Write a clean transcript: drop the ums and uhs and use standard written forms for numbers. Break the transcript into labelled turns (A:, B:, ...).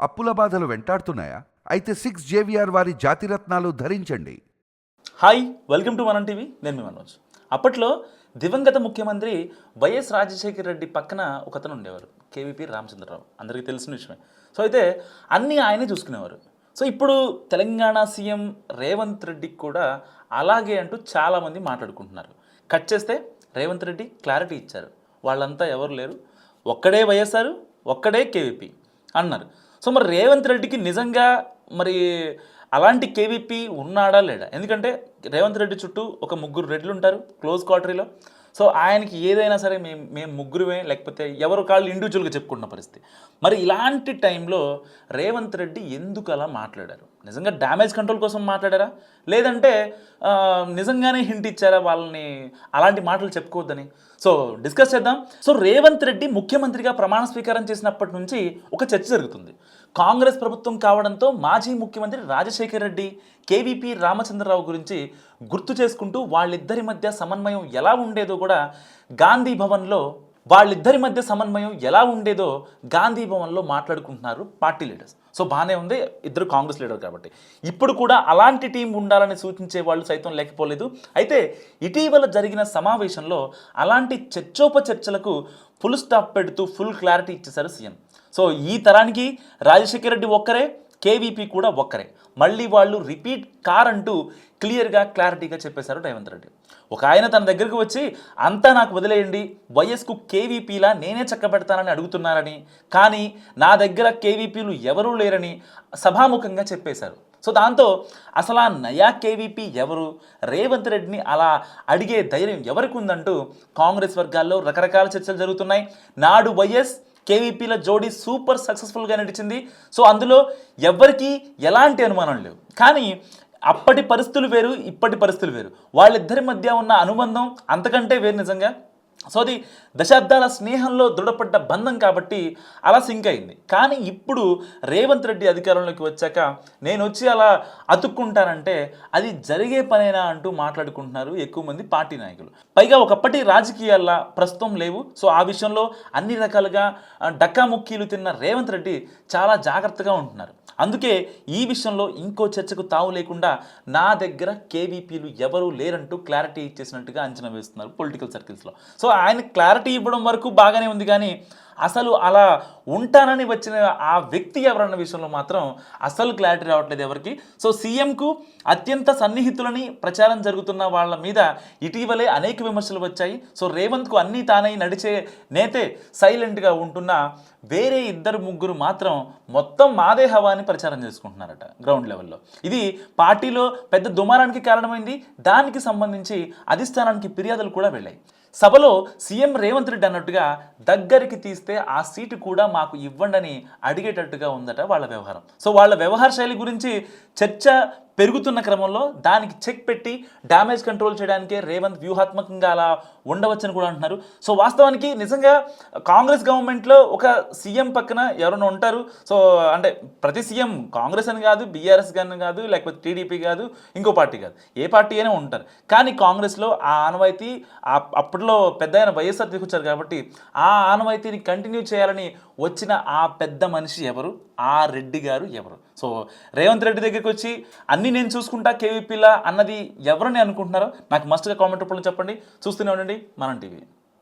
A: అప్పుల బాధలు వెంటాడుతున్నాయా? అయితే 6 జేవిఆర్ వారి జాతిరత్నాలు ధరించండి.
B: హాయ్, వెల్కమ్ టు మనం టీవీ. నేను మీ మనోజ్. అప్పట్లో దివంగత ముఖ్యమంత్రి వైఎస్ రాజశేఖర రెడ్డి పక్కన ఒకతను ఉండేవారు, కేవీపీ రామచంద్రరావు. అందరికీ తెలిసిన విషయమే. సో అయితే అన్నీ ఆయనే చూసుకునేవారు. సో ఇప్పుడు తెలంగాణ సీఎం రేవంత్ రెడ్డికి కూడా అలాగే అంటూ చాలామంది మాట్లాడుకుంటున్నారు. కట్ చేస్తే రేవంత్ రెడ్డి క్లారిటీ ఇచ్చారు. వాళ్ళంతా ఎవరు లేరు, ఒక్కడే వైఎస్ఆర్, ఒక్కడే కేవీపీ అన్నారు. సో మరి రేవంత్ రెడ్డికి నిజంగా మరి అలాంటి కేవీపీ ఉన్నాడా లేడా? ఎందుకంటే రేవంత్ రెడ్డి చుట్టూ ఒక ముగ్గురు రెడ్లు ఉంటారు క్లోజ్ క్వార్టరీలో. సో ఆయనకి ఏదైనా సరే మేము ముగ్గురుమే, లేకపోతే ఎవరు కాళ్ళు ఇండివిజువల్గా చెప్పుకుంటున్న పరిస్థితి. మరి ఇలాంటి టైంలో రేవంత్ రెడ్డి ఎందుకు అలా మాట్లాడారు? నిజంగా డ్యామేజ్ కంట్రోల్ కోసం మాట్లాడారా, లేదంటే నిజంగానే హింట్ ఇచ్చారా వాళ్ళని అలాంటి మాటలు చెప్పుకోవద్దని? సో డిస్కస్ చేద్దాం. సో రేవంత్ రెడ్డి ముఖ్యమంత్రిగా ప్రమాణ స్వీకారం చేసినప్పటి నుంచి ఒక చర్చ జరుగుతుంది. కాంగ్రెస్ ప్రభుత్వం కావడంతో మాజీ ముఖ్యమంత్రి రాజశేఖర రెడ్డి, కేవీపీ రామచంద్రరావు గురించి గుర్తు చేసుకుంటూ వాళ్ళిద్దరి మధ్య సమన్వయం ఎలా ఉండేదో కూడా గాంధీ భవన్లో మాట్లాడుకుంటున్నారు పార్టీ లీడర్స్. సో బాగానే ఉంది, ఇద్దరు కాంగ్రెస్ లీడర్ కాబట్టి. ఇప్పుడు కూడా అలాంటి టీం ఉండాలని సూచించే వాళ్ళు సైతం లేకపోలేదు. అయితే ఇటీవల జరిగిన సమావేశంలో అలాంటి చర్చోపచర్చలకు ఫుల్ స్టాప్ పెడుతూ ఫుల్ క్లారిటీ ఇచ్చేశారు సీఎం. సో ఈ తరానికి రాజశేఖర రెడ్డి ఒక్కరే, కేవీపీ కూడా ఒక్కరే, మళ్ళీ వాళ్ళు రిపీట్ కారంటూ క్లియర్గా క్లారిటీగా చెప్పేశారు రేవంత్ రెడ్డి. ఒక ఆయన తన దగ్గరికి వచ్చి అంతా నాకు వదిలేయండి, వైఎస్కు కేవీపీలా నేనే చక్కబెడతానని అడుగుతున్నారని, కానీ నా దగ్గర కేవీపీలు ఎవరూ లేరని సభాముఖంగా చెప్పేశారు. సో దాంతో అసలు ఆ నయా కేవీపీ ఎవరు, రేవంత్ రెడ్డిని అలా అడిగే ధైర్యం ఎవరికి ఉందంటూ కాంగ్రెస్ వర్గాల్లో రకరకాల చర్చలు జరుగుతున్నాయి. నాడు వైఎస్ కేవీపీల జోడీ సూపర్ సక్సెస్ఫుల్గా నడిచింది. సో అందులో ఎవరికి ఎలాంటి అనుమానం లేవు. కానీ అప్పటి పరిస్థితులు వేరు, ఇప్పటి పరిస్థితులు వేరు. వాళ్ళిద్దరి మధ్య ఉన్న అనుబంధం అంతకంటే వేరు నిజంగా. సో అది దశాబ్దాల స్నేహంలో దృఢపడ్డ బంధం కాబట్టి అలా సింక్ అయింది. కానీ ఇప్పుడు రేవంత్ రెడ్డి అధికారంలోకి వచ్చాక నేను వచ్చి అలా అతుక్కుంటానంటే అది జరిగే పనేనా అంటూ మాట్లాడుకుంటున్నారు ఎక్కువ మంది పార్టీ నాయకులు. పైగా ఒకప్పటి రాజకీయాల్లో ప్రస్తుతం లేవు. సో ఆ విషయంలో అన్ని రకాలుగా డక్కాముక్కీలు తిన్న రేవంత్ రెడ్డి చాలా జాగ్రత్తగా ఉంటున్నారు. అందుకే ఈ విషయంలో ఇంకో చర్చకు తావు లేకుండా నా దగ్గర కేవీపీలు ఎవరూ లేరంటూ క్లారిటీ ఇచ్చేసినట్టుగా అంచనా వేస్తున్నారు పొలిటికల్ సర్కిల్స్లో. సో ఆయన క్లారిటీ ఇవ్వడం వరకు బాగానే ఉంది, కానీ అసలు అలా ఉంటానని వచ్చిన ఆ వ్యక్తి ఎవరన్న విషయంలో మాత్రం అసలు క్లారిటీ రావట్లేదు ఎవరికి. సో సీఎంకు అత్యంత సన్నిహితులని ప్రచారం జరుగుతున్న వాళ్ళ మీద ఇటీవలే అనేక విమర్శలు వచ్చాయి. సో రేవంత్కు అన్నీ తానై నడిచే నేతే సైలెంట్గా ఉంటున్న వేరే ఇద్దరు ముగ్గురు మాత్రం మొత్తం మాదే హవా అని ప్రచారం చేసుకుంటున్నారట గ్రౌండ్ లెవెల్లో. ఇది పార్టీలో పెద్ద దుమారానికి కారణమైంది. దానికి సంబంధించి అధిష్టానానికి ఫిర్యాదులు కూడా వెళ్ళాయి. సభలో సీఎం రేవంత్ రెడ్డి అన్నట్టుగా దగ్గరికి తీస్తే ఆ సీటు కూడా మాకు ఇవ్వండి అని అడిగేటట్టుగా ఉందట వాళ్ళ వ్యవహారం. సో వాళ్ళ వ్యవహార శైలి గురించి చర్చ పెరుగుతున్న క్రమంలో దానికి చెక్ పెట్టి డ్యామేజ్ కంట్రోల్ చేయడానికే రేవంత్ వ్యూహాత్మకంగా అలా ఉండవచ్చని కూడా అంటున్నారు. సో వాస్తవానికి నిజంగా కాంగ్రెస్ గవర్నమెంట్లో ఒక సీఎం పక్కన ఎవరైనా ఉంటారు. సో అంటే ప్రతి సీఎం కాంగ్రెస్ అని కాదు, బీఆర్ఎస్ కానీ కాదు, లేకపోతే టీడీపీ కాదు, ఇంకో పార్టీ కాదు, ఏ పార్టీ అయినా ఉంటారు. కానీ కాంగ్రెస్లో ఆ ఆనవాయితీ అప్పట్లో పెద్ద ఆయన వైఎస్ఆర్ తీసుకొచ్చారు కాబట్టి ఆ ఆనవాయితీని కంటిన్యూ చేయాలని వచ్చిన ఆ పెద్ద మనిషి ఎవరు, ఆ రెడ్డి గారు ఎవరు? సో రేవంత్ రెడ్డి దగ్గరికి వచ్చి అన్నీ నేను చూసుకుంటా కేవీపీలా అన్నది ఎవరని అనుకుంటున్నారో నాకు మస్ట్గా కామెంట్ రూపంలో చెప్పండి. చూస్తూనే ఉండండి మనం టీవీ.